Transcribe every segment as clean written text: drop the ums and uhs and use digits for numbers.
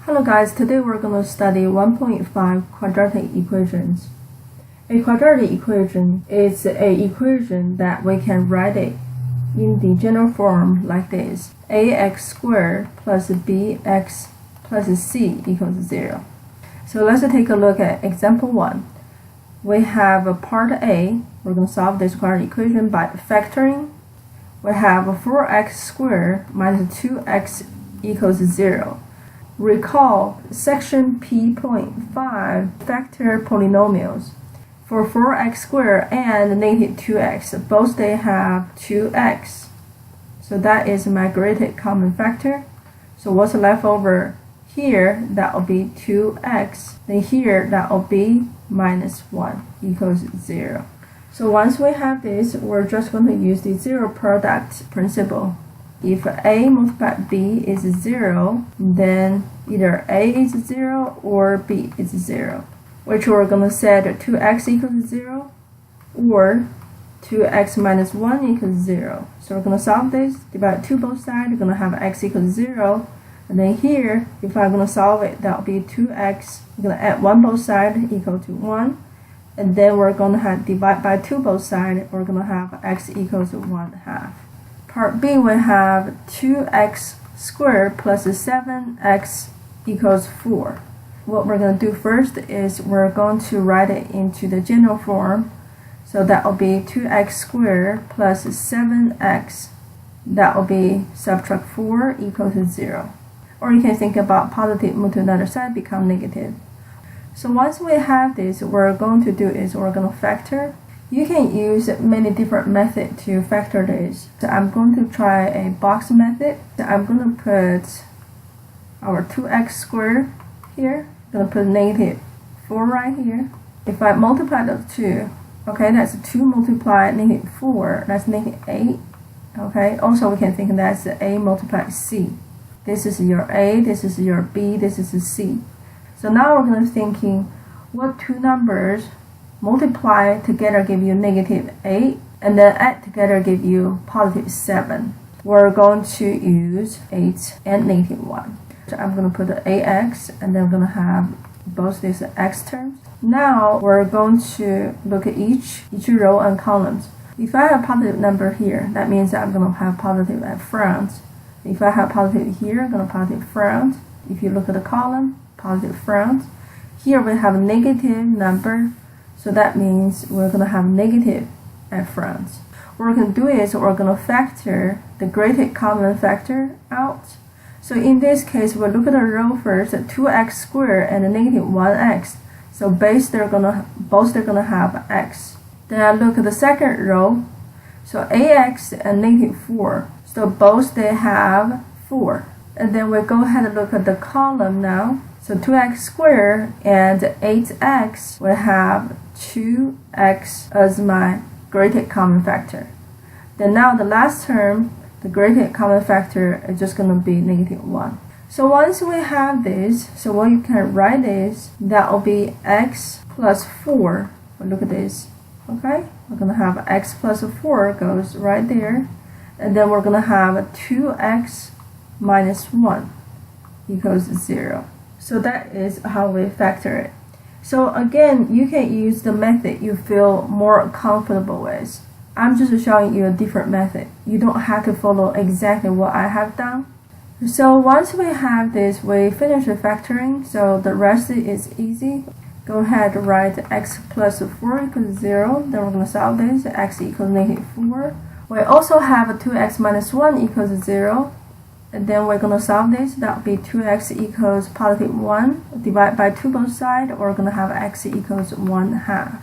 Hello guys, today we're going to study 1.5 quadratic equations. A quadratic equation is an equation that we can write it in the general form like this: ax squared plus bx plus c equals 0. So let's take a look at example 1. We have a part A. We're going to solve this quadratic equation by factoring. We have 4x squared minus 2x equals 0. Recall section P.5 factor polynomials. For 4x squared and negative 2x, both they have 2x. So that is my greatest common factor. So what's left over here, that will be 2x. Then here, that will be minus 1 equals 0. So once we have this, we're just going to use the zero product principle. If A multiplied B is 0, then either A is 0 or B is 0, which we're going to set 2x equals 0 or 2x minus 1 equals 0. So we're going to solve this, divide 2 both sides, we're going to have x equals 0. And then here, if I'm going to solve it, that will be 2x. We're going to add 1 both sides equal to 1. And then we're going to have divide by 2 both sides, we're going to have x equals 1/2. Part B, we have 2x squared plus 7x equals 4. What we're going to do first is we're going to write it into the general form. So that will be 2x squared plus 7x. That will be subtract 4 equals 0. Or you can think about positive move to another side, become negative. So once we have this, what we're going to do is we're going to factor. You can use many different methods to factor this. So I'm going to try a box method. So I'm going to put our 2x squared here. I'm going to put negative 4 right here. If I multiply those two, okay, that's 2 multiplied negative 4, that's negative 8. Okay, also we can think that's A multiplied C. This is your A, this is your B, this is C. So now we're going to thinking what two numbers multiply together give you negative 8, and then add together give you positive 7. We're going to use 8 and negative 1. So I'm going to put the ax, and then we're going to have both these x terms. Now we're going to look at each row and columns. If I have positive number here, that means that I'm going to have positive at front. If I have positive here, I'm going to positive front. If you look at the column, positive front. Here we have a negative number. So that means we're going to have negative at front. What we're going to do is we're going to factor the greatest common factor out. So in this case, we'll look at the row first, 2x squared and negative 1x. So both they're going to have x. Then I look at the second row. So ax and negative 4. So both they have 4. And then we'll go ahead and look at the column now. So 2x squared and 8x will have 2x as my greatest common factor. Then now the last term, the greatest common factor is just going to be negative 1. So once we have this, so what you can write is that will be x plus 4. Well, look at this. Okay, we're going to have x plus 4 goes right there. And then we're going to have 2x minus 1 equals 0. So that is how we factor it. So again, you can use the method you feel more comfortable with. I'm just showing you a different method. You don't have to follow exactly what I have done. So once we have this, we finish the factoring. So the rest is easy. Go ahead and write x plus 4 equals 0. Then we're going to solve this. X equals negative 4. We also have 2x minus 1 equals 0. And then we're going to solve this. That will be 2x equals positive 1. Divide by 2 both sides. We're going to have x equals 1/2.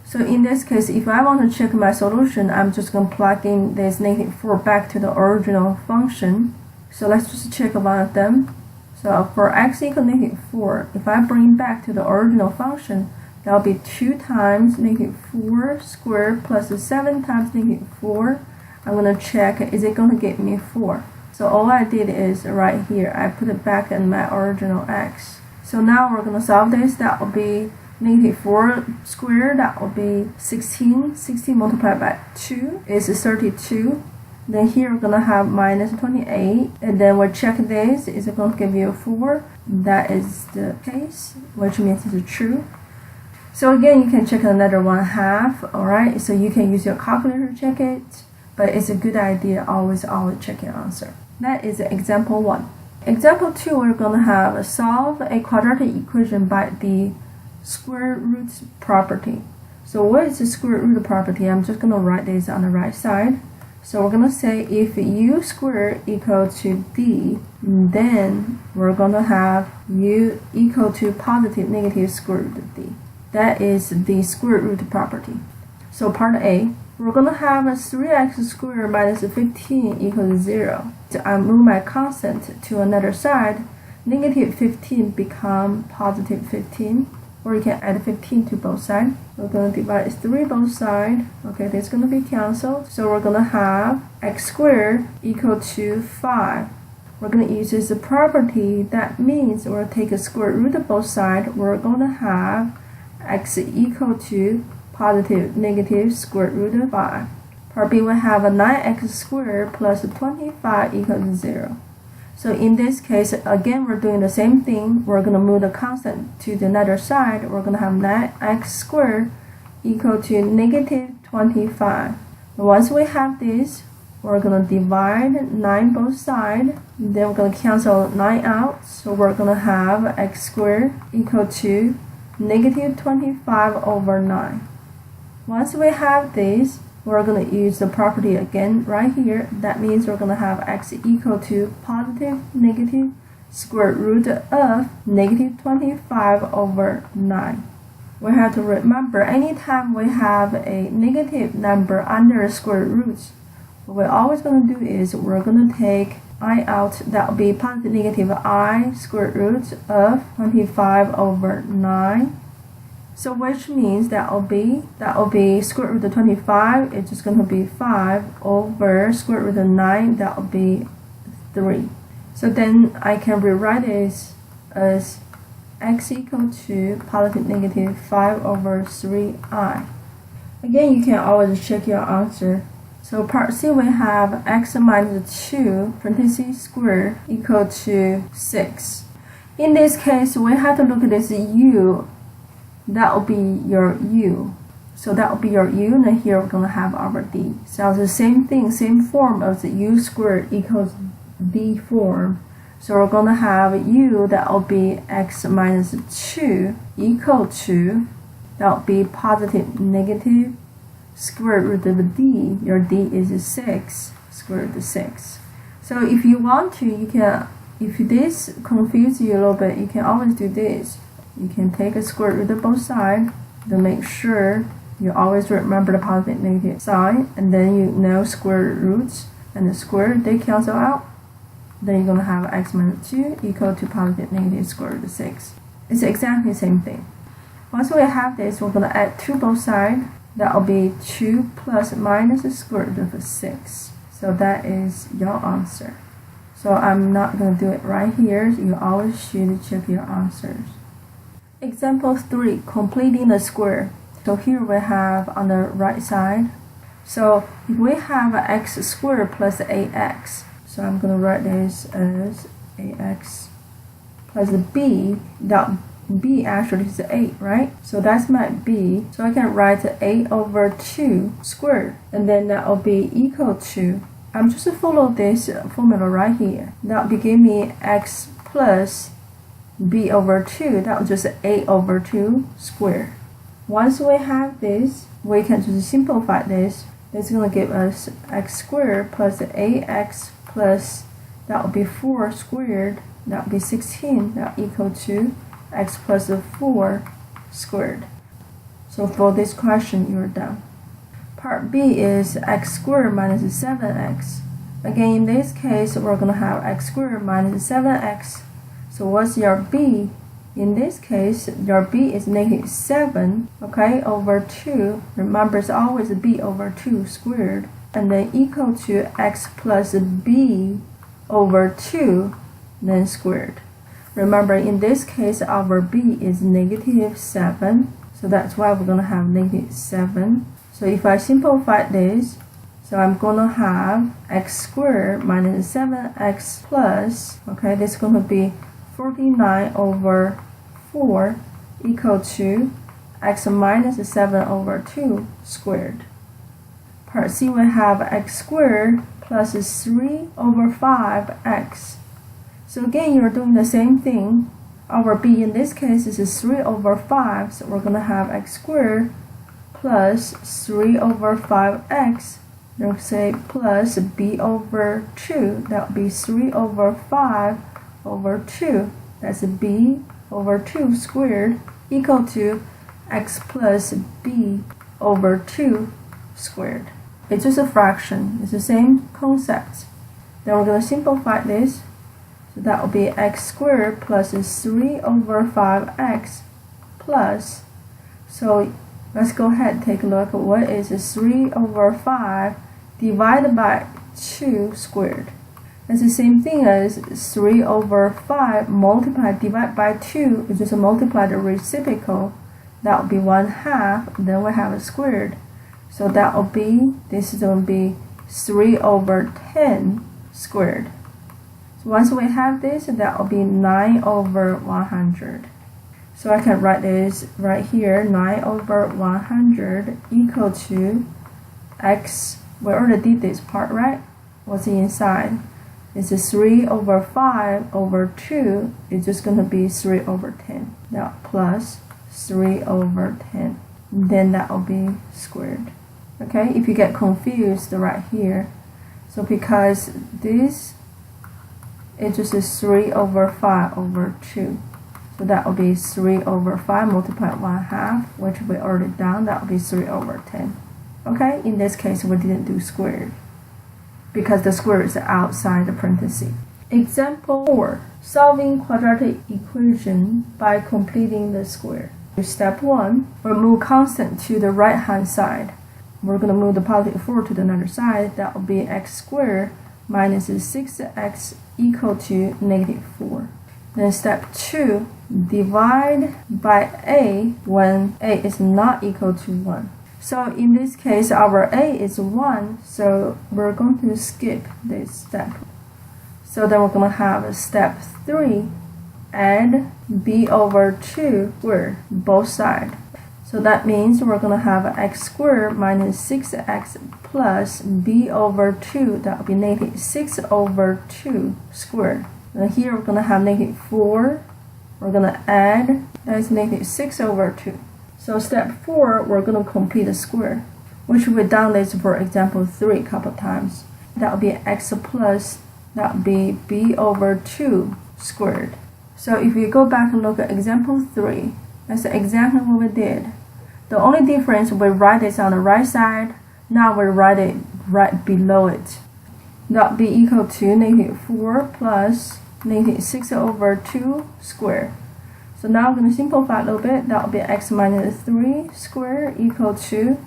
So in this case, if I want to check my solution, I'm just going to plug in this negative 4 back to the original function. So let's just check one of them. So for x equals negative 4, if I bring back to the original function, that will be 2 times negative 4 squared plus 7 times negative 4. I'm going to check, is it going to give me 4? So all I did is right here, I put it back in my original x. So now we're going to solve this. That will be negative 4 squared, that will be 16. 16 multiplied by 2 is 32. Then here we're gonna have minus 28, and then we'll check this. Is it going to give you 4? That is the case, which means it's true. So again, you can check another 1/2. Alright, so you can use your calculator to check it, but it's a good idea always check your answer. That is example 1. Example 2, we're going to have solve a quadratic equation by the square root property. So what is the square root property? I'm just going to write this on the right side. So we're going to say if u squared equal to d, then we're going to have u equal to positive negative square root of d. That is the square root property. So part A, we're going to have a 3x squared minus 15 equals to 0. So I move my constant to another side. Negative 15 become positive 15. Or you can add 15 to both sides. We're going to divide 3 both sides. Okay, this is going to be canceled. So we're going to have x squared equal to 5. We're going to use this property. That means we'll take a square root of both sides. We're going to have x equal to positive negative square root of 5. Part B will have a 9x squared plus 25 equals to 0. So in this case, again, we're doing the same thing. We're going to move the constant to the other side. We're going to have 9x squared equal to negative 25. Once we have this, we're going to divide 9 both sides. Then we're going to cancel 9 out. So we're going to have x squared equal to negative 25 over 9. Once we have this, we're going to use the property again right here. That means we're going to have x equal to positive negative square root of negative 25 over 9. We have to remember anytime we have a negative number under a square root, what we're always going to do is we're going to take I out. That will be positive negative I square root of 25 over 9. So which means that will be square root of 25. It's just going to be 5 over square root of 9. That will be 3. So then I can rewrite this as x equal to positive negative 5 over 3i. Again, you can always check your answer. So part C we have x minus 2 parentheses squared equal to 6. In this case, we have to look at this u. That will be your u. So that will be your u, and here we're going to have our d. So it's the same thing, same form as the u squared equals d form. So we're going to have u, that will be x minus 2 equal to, that will be positive negative square root of d. Your d is 6, square root of 6. So if you want to, you can, if this confuses you a little bit, you can always do this. You can take a square root of both sides to make sure you always remember the positive and negative sign, and then you know square roots and the square, they cancel out. Then you're going to have x minus 2 equal to positive negative square root of 6. It's exactly the same thing. Once we have this, we're going to add 2 both sides. That will be 2 plus minus the square root of 6. So that is your answer. So I'm not going to do it right here. You always should check your answers. Example 3, completing the square. So here we have on the right side. So if we have x squared plus ax, so I'm going to write this as ax plus b. That b actually is 8, right? So that's my b. So I can write 8 over 2 squared, and then that will be equal to, I'm just follow this formula right here. That will give me x plus b over 2. That was just 8 over 2 squared. Once we have this, we can just simplify this. It's going to give us x squared plus ax plus, that will be 4 squared. That will be 16. That equal to x plus 4 squared. So for this question, you're done. Part B is x squared minus 7x. Again, in this case, we're going to have x squared minus 7x. So what's your b? In this case, your b is negative 7, okay, over 2. Remember, it's always b over 2 squared. And then equal to x plus b over 2, then squared. Remember, in this case, our b is negative 7. So that's why we're going to have negative 7. So if I simplify this, So I'm going to have x squared minus 7x plus, okay, this is going to be 49 over 4 equal to x minus 7 over 2 squared. Part C, we have x squared plus 3 over 5x. So again, you're doing the same thing. Our b in this case is 3 over 5, so we're going to have x squared plus 3 over 5x. Then we'll say plus b over 2. That would be 3 over 5 over 2. That's b over 2 squared equal to x plus b over 2 squared. It's just a fraction. It's the same concept. Then we're going to simplify this. So that will be x squared plus 3 over 5x plus. So let's go ahead and take a look at what is 3 over 5 divided by 2 squared. It's the same thing as 3 over 5 multiplied divided by 2. It's just multiply the reciprocal. That will be 1/2. Then we have a squared. So that will be, this is going to be 3 over 10 squared. So once we have this, that will be 9 over 100. So I can write this right here, 9 over 100 equal to x, we already did this part, right? What's inside? It's 3 over 5 over 2. It's just going to be 3 over 10. Now plus 3 over 10. Then that will be squared. Okay, if you get confused right here, so because this is just 3 over 5 over 2. So that will be 3 over 5 multiplied 1/2, which we already done. That will be 3 over 10. Okay, in this case we didn't do squared because the square is outside the parenthesis. Example 4. Solving quadratic equation by completing the square. Step 1. Remove constant to the right hand side. We're going to move the positive 4 to the other side. That will be x squared minus 6x equal to negative 4. Then step 2. Divide by a when a is not equal to 1. So in this case, our a is 1, so we're going to skip this step. So then we're going to have step 3, add b over 2 squared, both sides. So that means we're going to have x squared minus 6x plus b over 2, that will be negative 6 over 2 squared. And here we're going to have negative 4, we're going to add, that is negative 6 over 2. So step 4, we're going to complete the square, which we've done this for example 3 a couple of times. That will be x plus, that will be b over 2 squared. So if you go back and look at example 3, that's exactly what we did. The only difference, we write this on the right side, now we write it right below it. That will be equal to negative 4 plus negative 6 over 2 squared. So now I'm going to simplify a little bit. That will be x minus 3 squared equal to,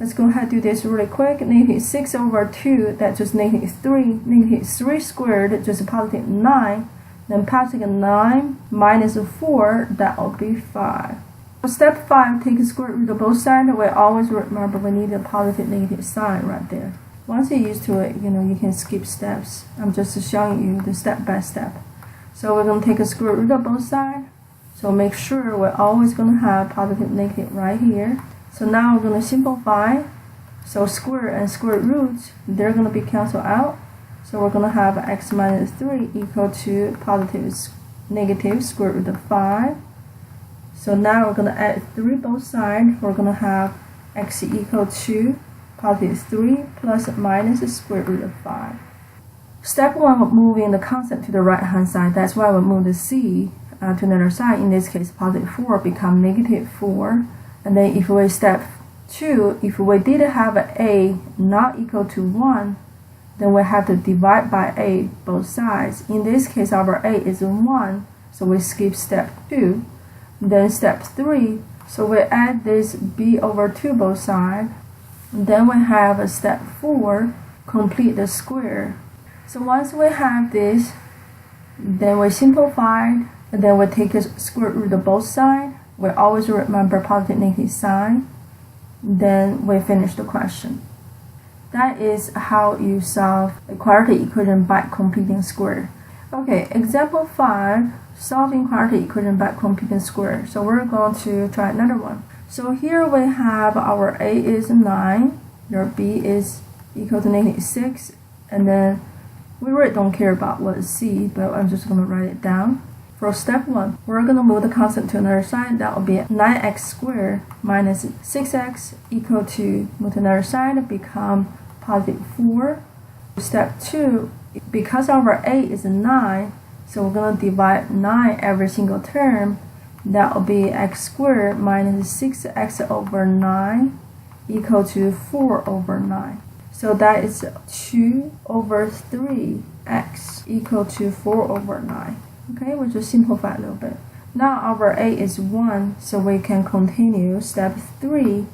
let's go ahead and do this really quick, negative 6 over 2, that's just negative 3. Negative 3 squared, just positive 9. Then positive 9 minus 4, that will be 5. So step 5, take a square root of both sides. We always remember we need a positive negative sign right there. Once you're used to it, you can skip steps. I'm just showing you the step by step. So we're going to take a square root of both sides. So make sure we're always going to have positive negative right here. So now we're going to simplify. So square and square roots, they're going to be canceled out. So we're going to have x minus 3 equal to positive negative square root of 5. So now we're going to add 3 both sides. We're going to have x equal to positive 3 plus minus the square root of 5. Step 1, we're moving the constant to the right hand side. That's why we move the c to another side. In this case, positive 4 become negative 4. And then if we step 2, if we did have a not equal to 1, then we have to divide by a both sides. In this case, our a is 1, so we skip step 2. Then step 3, so we add this b over 2 both sides. Then we have a step 4, complete the square. So once we have this, then we simplify, and then we take a square root of both sides. We always remember positive negative sign. Then we finish the question. That is how you solve a quadratic equation by completing square. Okay, example 5, solving quadratic equation by completing square. So we're going to try another one. So here we have our a is 9, your b is equal to -6, and then we really don't care about what is c, but I'm just going to write it down. For step 1, we're going to move the constant to another side. That will be 9x squared minus 6x equal to, move to another side, become positive 4. Step 2, because our a is 9, so we're going to divide 9 every single term. That will be x squared minus 6x over 9 equal to 4 over 9. So that is 2 over 3x equal to 4 over 9. Okay, we'll just simplify a little bit. Now our a is 1, so we can continue. Step 3,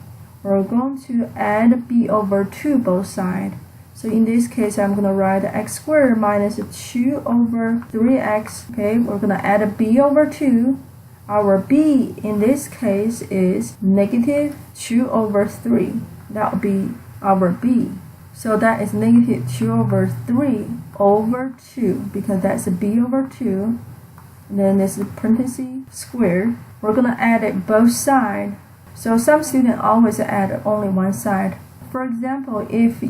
we're going to add b over 2 both sides. So in this case, I'm going to write x squared minus 2 over 3x. Okay, we're going to add a b over 2. Our b in this case is negative 2 over 3. That will be our b. So that is negative 2 over 3 over 2, because that's a b over 2. And then this is parenthesis squared. We're going to add it both sides. So some students always add only one side. For example, if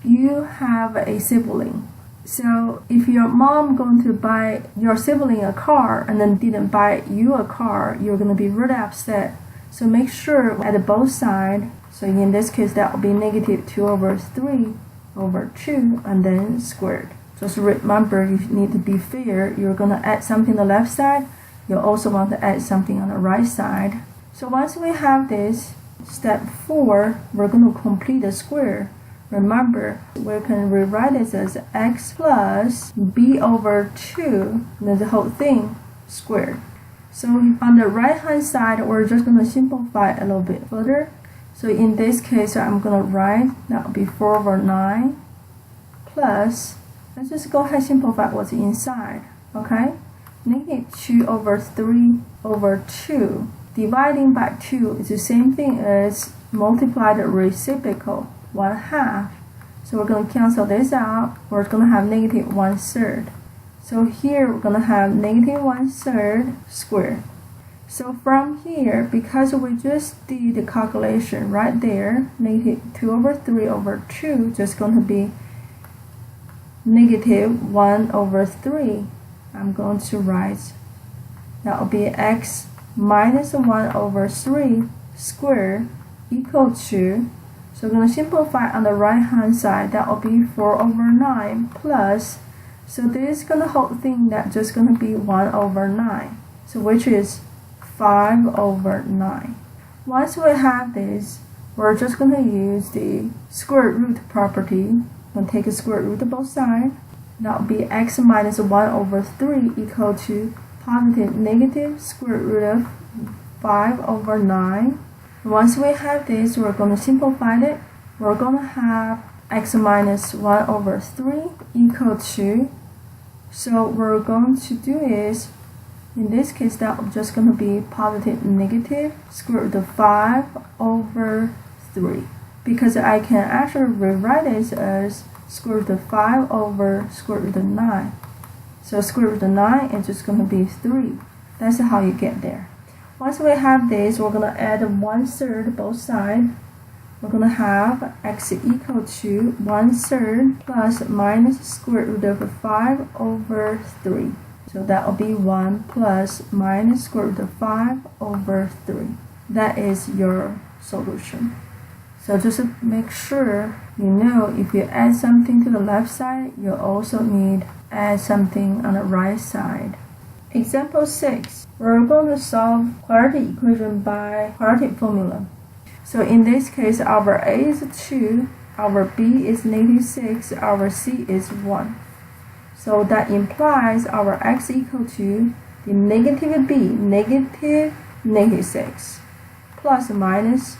you have a sibling, so if your mom going to buy your sibling a car and then didn't buy you a car, you're going to be really upset. So make sure at both sides. So in this case, that will be negative 2 over 3 over 2 and then squared. Just remember, you need to be fair. You're going to add something on the left side. You also want to add something on the right side. So once we have this, step 4, we're going to complete the square. Remember, we can rewrite this as x plus b over 2, and then the whole thing squared. So on the right hand side, we're just going to simplify it a little bit further. So in this case, I'm going to write, that will be 4 over 9 plus, let's just go ahead and simplify what's inside, okay? Negative 2 over 3 over 2. Dividing by 2 is the same thing as multiply the reciprocal, 1/2. So we're going to cancel this out. We're going to have negative 1/3. So here we're going to have negative 1/3 squared. So from here, because we just did the calculation right there, negative 2 over 3 over 2 just going to be negative 1 over 3. I'm going to write, that will be x minus 1 over 3 squared equal to, so we're going to simplify on the right hand side. That will be 4 over 9 plus, so this is going to whole thing that just going to be 1 over 9, so which is 5 over 9. Once we have this, we're just going to use the square root property. We'll take a square root of both sides. That will be x minus 1 over 3 equal to positive negative square root of 5 over 9. Once we have this, we're going to simplify it. We're going to have x minus 1 over 3 equal to, so we're going to do is, in this case, that's just going to be positive negative square root of 5 over 3. Because I can actually rewrite this as square root of 5 over square root of 9. So square root of 9 is just going to be 3. That's how you get there. Once we have this, we're going to add 1/3 both sides. We're going to have x equal to 1/3 plus minus square root of 5 over 3. So that will be 1 plus minus square root of 5 over 3. That is your solution. So just make sure you know if you add something to the left side, you also need add something on the right side. Example 6. We're going to solve quadratic equation by quadratic formula. So in this case, our a is 2, our b is -6, our c is 1. So that implies our x equal to the negative b, negative -6, plus minus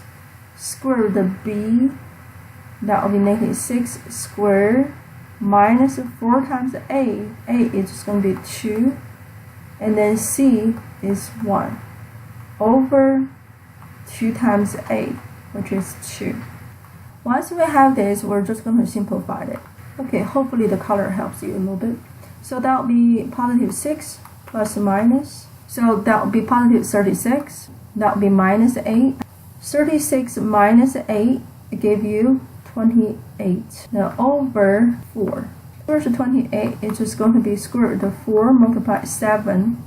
square root of b, that will be -6 squared, minus 4 times a is just going to be 2, and then c is 1, over 2 times a, which is 2. Once we have this, we're just going to simplify it. Okay, hopefully the color helps you a little bit. So that will be positive 6 plus minus. So that will be positive 36. That will be minus 8. 36 minus 8 give you 28. Now over 4. Square root of 28 is just going to be square root of 4 multiplied 7,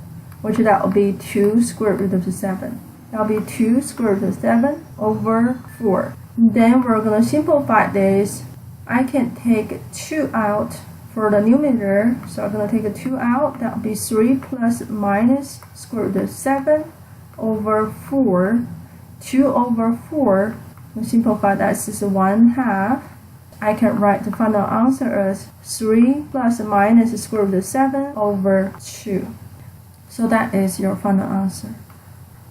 which that will be 2 square root of 7. That will be 2 square root of 7 over 4. Then we're going to simplify this. I can take 2 out for the numerator, so I'm going to take a 2 out. That will be 3 plus minus square root of 7 over 4. 2 over 4, we simplify that, this is 1/2. I can write the final answer as 3 plus minus square root of 7 over 2. So that is your final answer.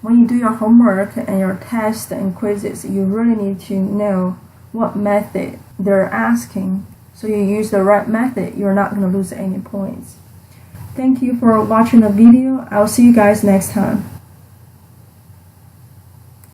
When you do your homework and your tests and quizzes, you really need to know what method they're asking. So you use the right method, you're not going to lose any points. Thank you for watching the video. I'll see you guys next time.